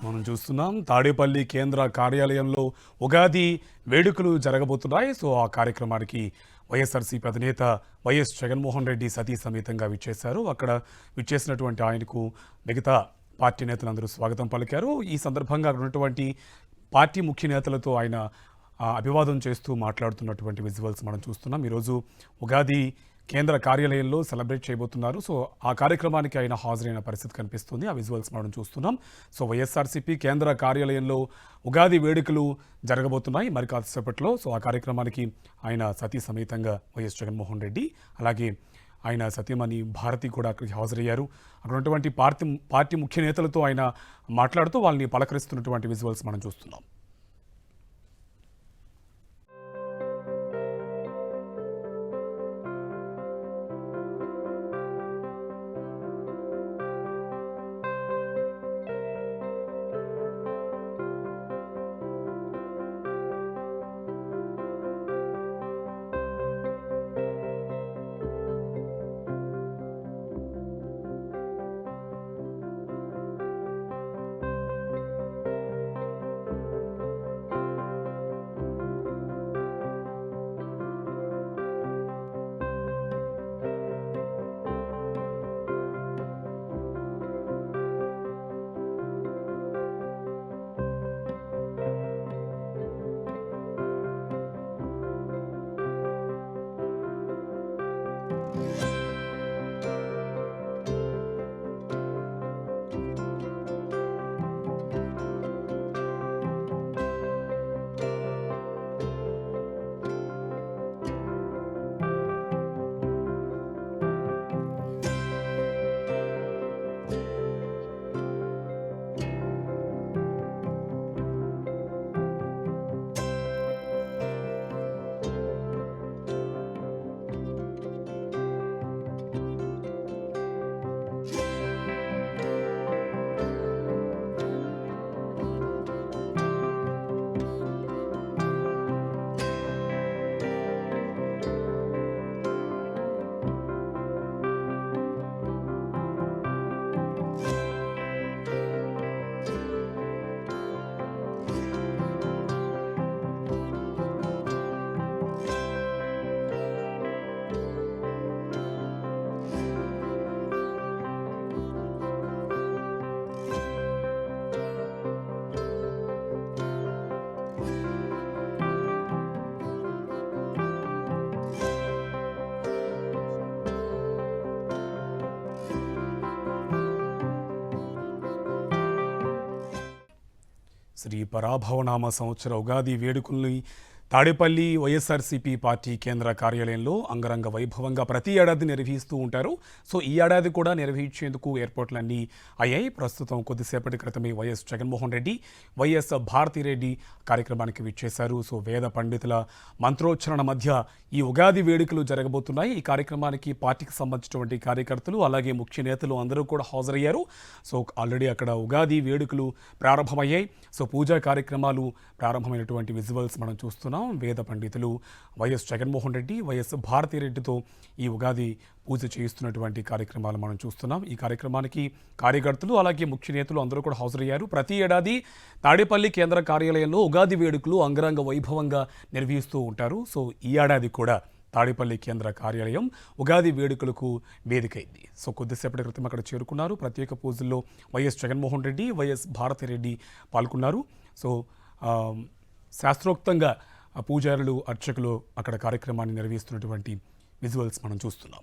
మనం చూస్తున్నాం తాడేపల్లి కేంద్ర కార్యాలయంలో ఉగాది వేడుకలు జరగబోతున్నాయి. సో ఆ కార్యక్రమానికి వైఎస్ఆర్సీపీ అధినేత వైఎస్ జగన్మోహన్ రెడ్డి సతీ సమేతంగా విచ్చేశారు. అక్కడ విచ్చేసినటువంటి ఆయనకు మిగతా పార్టీ నేతలందరూ స్వాగతం పలికారు. ఈ సందర్భంగా అక్కడ ఉన్నటువంటి పార్టీ ముఖ్య నేతలతో ఆయన అభివాదం చేస్తూ మాట్లాడుతున్నటువంటి విజువల్స్ మనం చూస్తున్నాం. ఈరోజు ఉగాది కేంద్ర కార్యాలయంలో సెలబ్రేట్ చేయబోతున్నారు. సో ఆ కార్యక్రమానికి ఆయన హాజరైన పరిస్థితి కనిపిస్తుంది. ఆ విజువల్స్ మనం చూస్తున్నాం. సో వైఎస్ఆర్సీపీ కేంద్ర కార్యాలయంలో ఉగాది వేడుకలు జరగబోతున్నాయి మరి కాసేపట్లో. సో ఆ కార్యక్రమానికి ఆయన సతీ సమేతంగా వైఎస్ జగన్మోహన్ రెడ్డి, అలాగే ఆయన సతీమణి భారతి కూడా అక్కడికి హాజరయ్యారు. అక్కడ ఉన్నటువంటి పార్టీ ముఖ్య నేతలతో ఆయన మాట్లాడుతూ వాళ్ళని పలకరిస్తున్నటువంటి విజువల్స్ మనం చూస్తున్నాం. శ్రీ పరాభవనామ సంవత్సర ఉగాది వేడుకల్ని తాడేపల్లి వైఎస్ఆర్సీపీ పార్టీ కేంద్ర కార్యాలయంలో అంగరంగ వైభవంగా ప్రతి ఏడాది నిర్వహిస్తూ ఉంటారు. సో ఈ ఏడాది కూడా నిర్వహించేందుకు ఏర్పాట్లన్నీ అయ్యాయి. ప్రస్తుతం కొద్దిసేపటి క్రితమే వైఎస్ జగన్మోహన్ రెడ్డి, వైఎస్ భారతిరెడ్డి కార్యక్రమానికి విచ్చేశారు. సో వేద పండితుల మంత్రోచ్చరణ మధ్య ఈ ఉగాది వేడుకలు జరగబోతున్నాయి. ఈ కార్యక్రమానికి పార్టీకి సంబంధించినటువంటి కార్యకర్తలు అలాగే ముఖ్య నేతలు అందరూ కూడా హాజరయ్యారు. సో ఆల్రెడీ అక్కడ ఉగాది వేడుకలు ప్రారంభమయ్యాయి. సో పూజా కార్యక్రమాలు ప్రారంభమైనటువంటి విజువల్స్ మనం చూస్తున్నాం. వేద పండితులు వైఎస్ జగన్మోహన్ రెడ్డి, వైఎస్ భారతిరెడ్డితో ఈ ఉగాది పూజ చేయిస్తున్నటువంటి కార్యక్రమాలు మనం చూస్తున్నాం. ఈ కార్యక్రమానికి కార్యకర్తలు అలాగే ముఖ్య నేతలు అందరూ కూడా హాజరయ్యారు. ప్రతి ఏడాది తాడేపల్లి కేంద్ర కార్యాలయంలో ఉగాది వేడుకలు అంగరంగ వైభవంగా నిర్వహిస్తూ ఉంటారు. సో ఈ ఏడాది కూడా తాడేపల్లి కేంద్ర కార్యాలయం ఉగాది వేడుకలకు వేదికైంది. సో కొద్దిసేపటి క్రితం అక్కడ చేరుకున్నారు. ప్రత్యేక పూజల్లో వైఎస్ జగన్మోహన్ రెడ్డి, వైఎస్ భారతిరెడ్డి పాల్గొన్నారు. సో శాస్త్రోక్తంగా పూజారులు, అర్చకులు అక్కడ కార్యక్రమాన్ని నిర్వహిస్తున్నటువంటి విజువల్స్ మనం చూస్తున్నాం.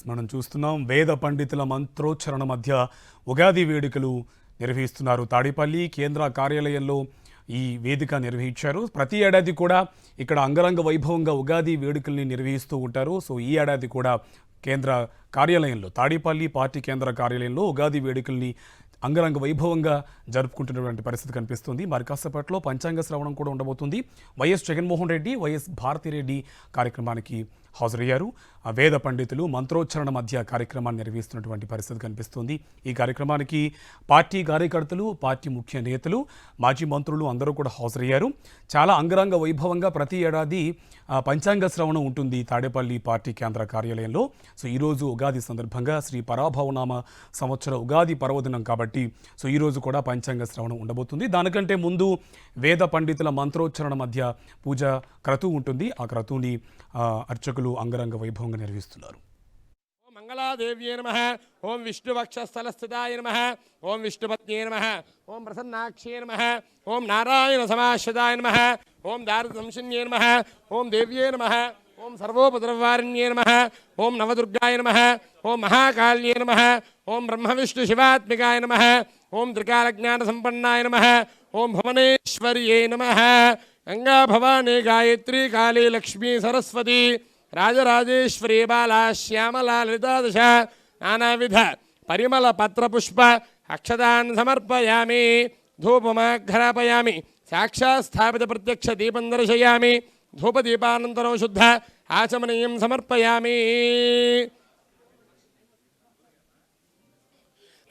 మనం చూస్తున్నాం వేద పండితుల మంత్రోచ్చరణ మధ్య ఉగాది వేడుకలు నిర్వహిస్తున్నారు. తాడేపల్లి కేంద్ర కార్యాలయంలో ఈ వేదిక నిర్వహించారు. ప్రతి ఏడాది కూడా ఇక్కడ అంగరంగ వైభవంగా ఉగాది వేడుకల్ని నిర్వహిస్తూ ఉంటారు. సో ఈ ఏడాది కూడా కేంద్ర కార్యాలయంలో తాడేపల్లి పార్టీ కేంద్ర కార్యాలయంలో ఉగాది వేడుకల్ని అంగరంగ వైభవంగా జరుపుకుంటున్నటువంటి పరిస్థితి కనిపిస్తుంది. మరి కాసేపట్లో పంచాంగ శ్రవణం కూడా ఉండబోతుంది. వైఎస్ జగన్మోహన్ రెడ్డి, వైఎస్ భారతిరెడ్డి కార్యక్రమానికి హాజరయ్యారు. వేద పండితులు మంత్రోచ్చరణ మధ్య కార్యక్రమాన్ని నిర్వహిస్తున్నటువంటి పరిస్థితి కనిపిస్తుంది. ఈ కార్యక్రమానికి పార్టీ కార్యకర్తలు, పార్టీ ముఖ్య నేతలు, మాజీ మంత్రులు అందరూ కూడా హాజరయ్యారు. చాలా అంగరంగ వైభవంగా ప్రతి ఏడాది పంచాంగ శ్రవణం ఉంటుంది తాడేపల్లి పార్టీ కేంద్ర కార్యాలయంలో. సో ఈరోజు ఉగాది సందర్భంగా శ్రీ పరాభవనామ సంవత్సర ఉగాది పర్వదినం కాబట్టి సో ఈరోజు కూడా పంచాంగ శ్రవణం ఉండబోతుంది. దానికంటే ముందు వేద పండితుల మంత్రోచ్చరణ మధ్య పూజ క్రతువు ఉంటుంది. ఆ క్రతువుని అర్చకులు అంగరంగ వైభవంగా నిర్వహిస్తున్నారు. ఓం మంగళాదేవ్యే నమః, ఓం విష్ణువక్షస్థలస్థితాయ నమః, ఓం విష్ణుపత్న్యే నమః, ఓం ప్రసన్నాక్షే నమః, ఓం నారాయణ సమాశ్రితాయ నమః, ఓం దారుదంశిన్యే నమః, ఓం దేవ్యే నమః, ఓం సర్వోపద్రవారిణ్యే నమః, ఓం నవదుర్గాయ నమః, ఓం మహాకాళ్యే నమః, ఓం బ్రహ్మవిష్ణు శివాత్మికాయ నమః, ఓం త్రికాలజ్ఞాన సంపన్నాయ నమః, ఓం భువనేశ్వర్యే నమః. గంగా భవానీ గాయత్రీ కాళీ లక్ష్మీ సరస్వతి రాజరాజేశ్వరీ బాలా శ్యామలా లలితాదశ నానావిధ పరిమళ పత్రపుష్ప అక్షతాన్ సమర్పయామి. ధూపమాఘ్రాపయామి. సాక్షాత్ స్థాపిత ప్రత్యక్ష దీపం దర్శయామి. ధూపదీపానంతరం శుద్ధ ఆచమనీయం సమర్పయామి.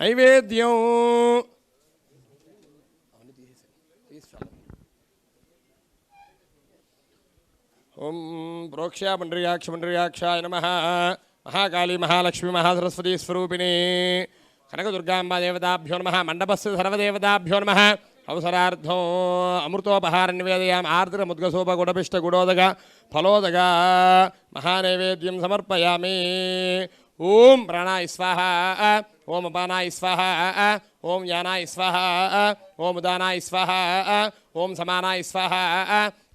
నైవేద్యం ఓం ప్రోక్ష్యా పుండరీకాక్షాయ నమః. మహాకాళీ మహాలక్ష్మి మహాసరస్వతీ స్వరూపిణి కనకదుర్గాంబా దేవతాభ్యో నమః. మండపస్య సర్వదేవతాభ్యో నమః. అవసరార్థం అమృతోపహారం నివేదయామి. ఆర్ద్రముద్గసూప గుడపిష్ట గుడోదక ఫలోదక మహానైవేద్యం సమర్పయామి. ఓం ప్రాణాయ స్వాహ, ఓం అపానాయ స్వాహ, ఓం యానాయ స్వాహ, ఓం ఉదానాయ స్వాహ, ఓం సమానాయ స్వాహ,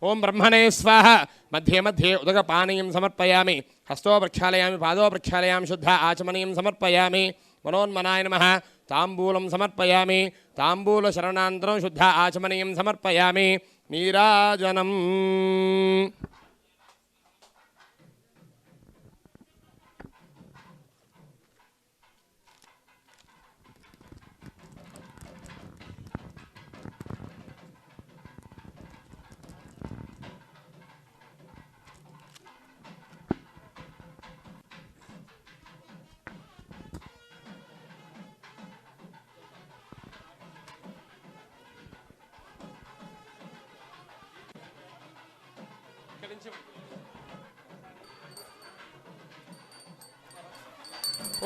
ఓం బ్రహ్మణే స్వాహ. మధ్యే మధ్యే ఉదకపానీయం సమర్పయామి. హస్తో ప్రక్షాళయామి, పాదో ప్రక్షాళయామి, శుద్ధ ఆచమనీయం సమర్పయామి. మనోన్మనాయ నమః. తాంబూలం సమర్పయామి. తాంబూల శరణానంతరం శుద్ధ ఆచమనీయం సమర్పయామి. నీరాజనం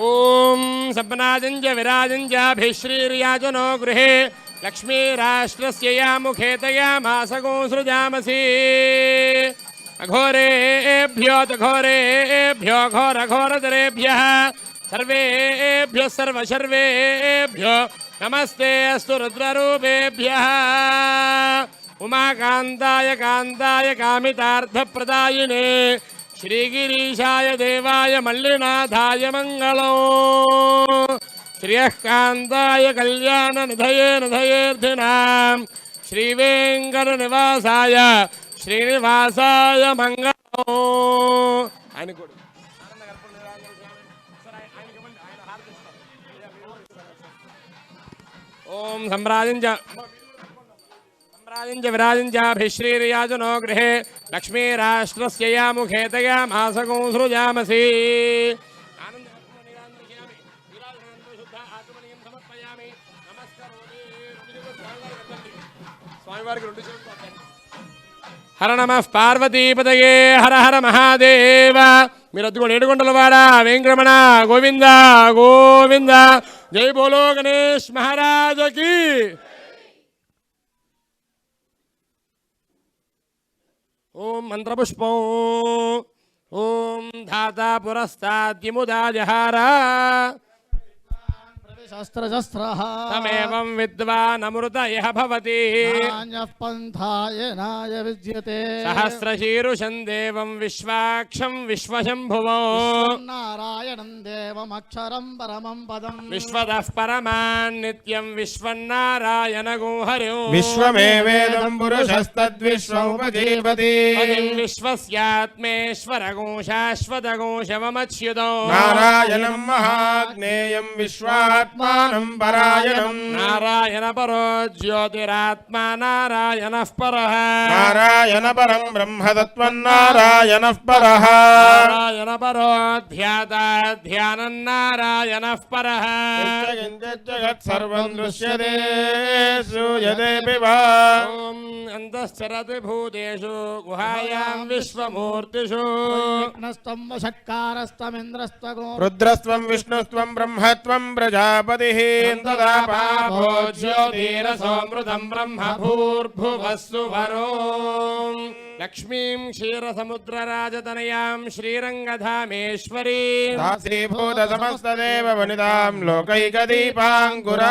ఓం సప్నాజంజ విరాజంజాభిశ్రీర్యాజనో గృహే లక్ష్మీరాష్ట్రస్య యా ముఖే తయా మాసగో సృజామసి. అఘోరేభ్యో ఘోరేభ్యో ఘోరఘోరతరేభ్యః సర్వేభ్యః సర్వశర్వేభ్యో నమస్తే అస్తు రుద్రరూపేభ్యః. ఉమాకాంతాయ కాంతాయ కామితార్థప్రదాయినే శ్రీగిరీశాయ దేవాయ మల్లినాథాయ మంగళం. శ్రియకాంతాయ కళ్యాణ నిధయే నిధయేర్థినాం శ్రీవేంకటనివాసాయ శ్రీనివాసాయ మంగళం. ఆయన కూడా ఓం సంరాజించ విరాజించాభిశ్రీర్యాజనో గృహే లక్ష్మీరాష్ట్రస్య యా ముఖే తయా మాసగో సృజామసి. హర నమః పార్వతీపతయే హర హర మహాదేవ. మీరు అద్దుకోండి. ఏడుకొండలవాడ వెంకటరమణ గోవింద గోవింద. జై బోలో గణేష్ మహారాజకి. ఓం మంత్రపుష్పం ఓం ధాతా పురస్తాద్యముదా జహార శస్త్రశస్త్రః తమేవం విద్వానమృత ఇహ భవతి నాన్యః పంథాయేనాయ విద్యతే సహస్రశీరుషం దేవం విశ్వాక్షం విశ్వశంభువో నారాయణం దేవమక్షరం పరమం పదం విశ్వదః పరమాన్ నిత్యం విశ్వన్నారాయణ గోహరిం విశ్వమేవేదం పురుషస్తద్విశ్వముపజీవతి విశ్వస్యాత్మేశ్వరగో శాశ్వతగోశవమచ్యుతో నారాయణం మహాజ్ఞేయం విశ్వాత్మానం పరాయణం నారాయణ పరో జ్యోతిరాత్మా నారాయణః పరః నారాయణ పరం బ్రహ్మతత్వం నారాయణః పరః నారాయణ పరో ధ్యాతా ధ్యానం నారాయణః పరః జగత్ సర్వం దృశ్యతే శ్రూయతే వా ఓం అంతశ్చరతి భూతేషు గుహాయాం విశ్వమూర్తిషు నస్తం వషట్కారస్తమింద్రస్తగో రుద్రస్త్వం విష్ణుస్త్వం బ్రహ్మత్వం ప్రజాపతిః తదా పాపో జ్యోతిరసోమృతం బ్రహ్మ భూర్భువస్సు వరో లక్ష్మీం క్షీరసముద్రరాజతనయాం శ్రీరంగధామేశ్వరీ దాసీభూత సమస్తదేవ వనితాం లోకైకదీపాంకురాం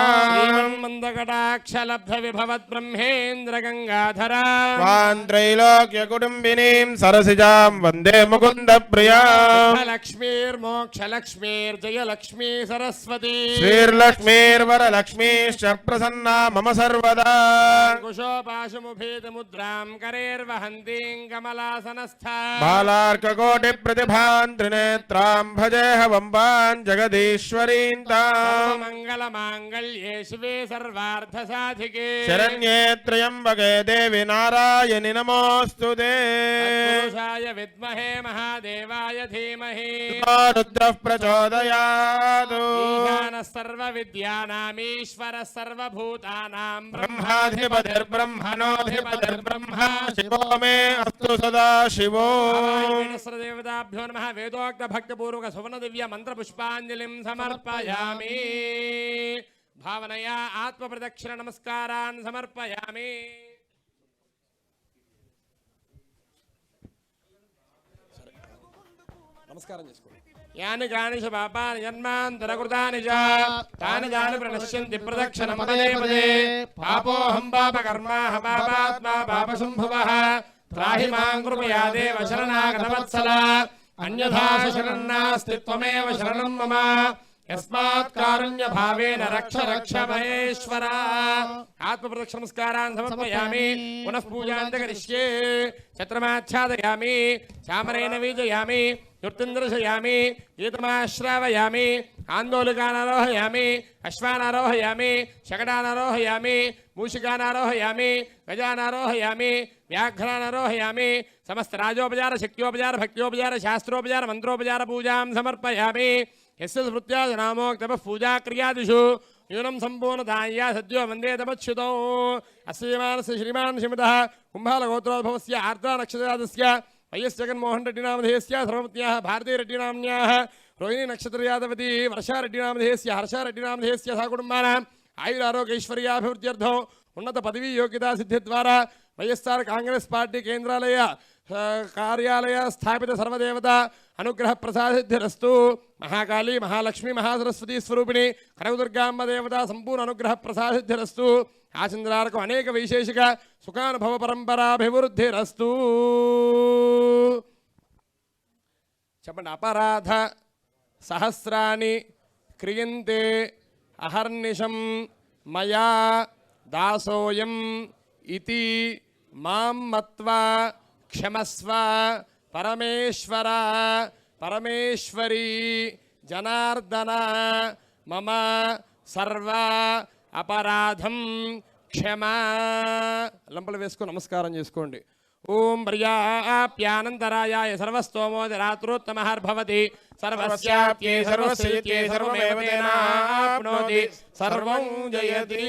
మందకటాక్షలబ్ధ విభవత్ బ్రహ్మేంద్ర గంగాధరా వాన్ త్రైలోక్య కుటుంబినీం సరసిజాం వందే ముకుంద ప్రియాం లక్ష్మీర్మోక్షలక్ష్మీర్జయలక్ష్మీ సరస్వతీ శ్రీర్లక్ష్మీర్వరలక్ష్మీశ్చ ప్రసన్నా మమ సర్వదా కుశోపాశముభేదముద్రాం కరేర్వహంతీం కమలాసనస్థా బాలార్కకోటి ప్రతిభాన్ త్రినేత్రాం భజేహ వంబాన్ జగదీశ్వరీం తాం మంగళమాంగళ్యే శివే సర్వార్థసాధికే శరణ్యే త్రయంబకే దేవి నారాయణి నమోస్తుతే పురుషాయ విద్మహే మహాదేవాయ ధీమహి రుద్రః ప్రచోదయాతు ఈశానः సర్వవిద్యానామీశ్వరः సర్వభూతానాం బ్రహ్మాధిపతిర్బ్రహ్మణోధిపతిర్బ్రహ్మ శివో మే అస్తు సదా శివో దేవతాభ్యో నమః వేదోక్త భక్తిపూర్వక సువర్ణ దివ్య మంత్ర పుష్పాంజలిం సమర్పయామి భావనయా ఆత్మ ప్రదక్షిణ నమస్కారాన్ సమర్పయామి నమస్కారం చేసుకోండి యాని కాని చ పాపాని జన్మాంతరకృతాని చ తాని జాని ప్రణశ్యంతి ప్రదక్షిణం పదే పదే పాపోహం పాపకర్మాః పాపాత్మా పాపసంభవః త్రాహి మాం కృపయా దేవ శరణాగతవత్సల అన్యథా శరణాస్తి త్వమేవ శరణం మమ యస్మాత్ కారుణ్య భావేన రక్ష రక్ష మహేశ్వర ఆత్మ ప్రదక్షిణ నమస్కారాన్ సమర్పయామి పునః పూజాంత కరిష్యే ఛత్రమాచ్ఛాదయామి చామరేణ వీజయామి యుర్తింద్రశయామి గీతమాశ్రావయామి ఆందోళకానారోహయామి అశ్వానారోహయామి శకటానారోహయామి మూషికానారోహయామి గజానారోహయామి వ్యాఘ్రానారోహయామి సమస్త రాజోపచార శక్త్యోపచార భక్త్యోపచార శాస్త్రోపచార మంత్రోపచార పూజాం సమర్పయామి యస్య స్మృత్యాదనామోక్తపః పూజాక్రియాదిషు న్యూనం సంపూర్ణదాయ్యా సద్యో వందే తపచ్యుతో అస్యమానస్య శ్రీమాన్ శ్రీమతః కుంభాలగోత్రోద్భవస్య ఆర్ద్రా నక్షత్రజాతస్య వైఎస్ జగన్మోహన్ రెడ్డి నామధేయస్య ధర్మపత్న్యాः భారతీ రెడ్డి నామ్న్యాः రోహిణీ నక్షత్రయాదవతి వర్షారెడ్డి నామధేయస్య హర్షారెడ్డి నామధేయస్య సహ కుటుంబానాం ఆయురారోగ్యైశ్వర్యాభివృద్ధ్యర్థం ఉన్నత పదవీ యోగ్యతా సిద్ధి ద్వారా వైఎస్ఆర్ కాంగ్రెస్ పార్టీ కేంద్రాలయ కార్యాలయ స్థాపిత సర్వదేవత అనుగ్రహ ప్రసాదిద్ధిరస్తు మహాకాళీ మహాలక్ష్మి మహాసరస్వతి స్వరూపిణి కనకదుర్గాంబ దేవత సంపూర్ణ అనుగ్రహ ప్రసాదిద్ధిరస్తు ఆచంద్రాలకు అనేక వైశేషిక సుఖానుభవ పరంపరాభివృద్ధిరస్తు చెప్పండి అపరాధ సహస్రాని క్రియంతే అహర్నిశం మయా దాసోయం ఇతి మాం మత్వా క్షమస్వ పరమేశ్వర పరమేశ్వరీ జనార్దన మమ సర్వ అపరాధం క్షమా లంపలు వేసుకొని నమస్కారం చేసుకోండి ఓం ప్రియాప్యానంతరాయాయ సర్వస్తోమోదరాత్రోత్తమః సర్వస్యాప్యే సర్వస్యే సర్వమేవ తేనాప్నోతి సర్వం జయతి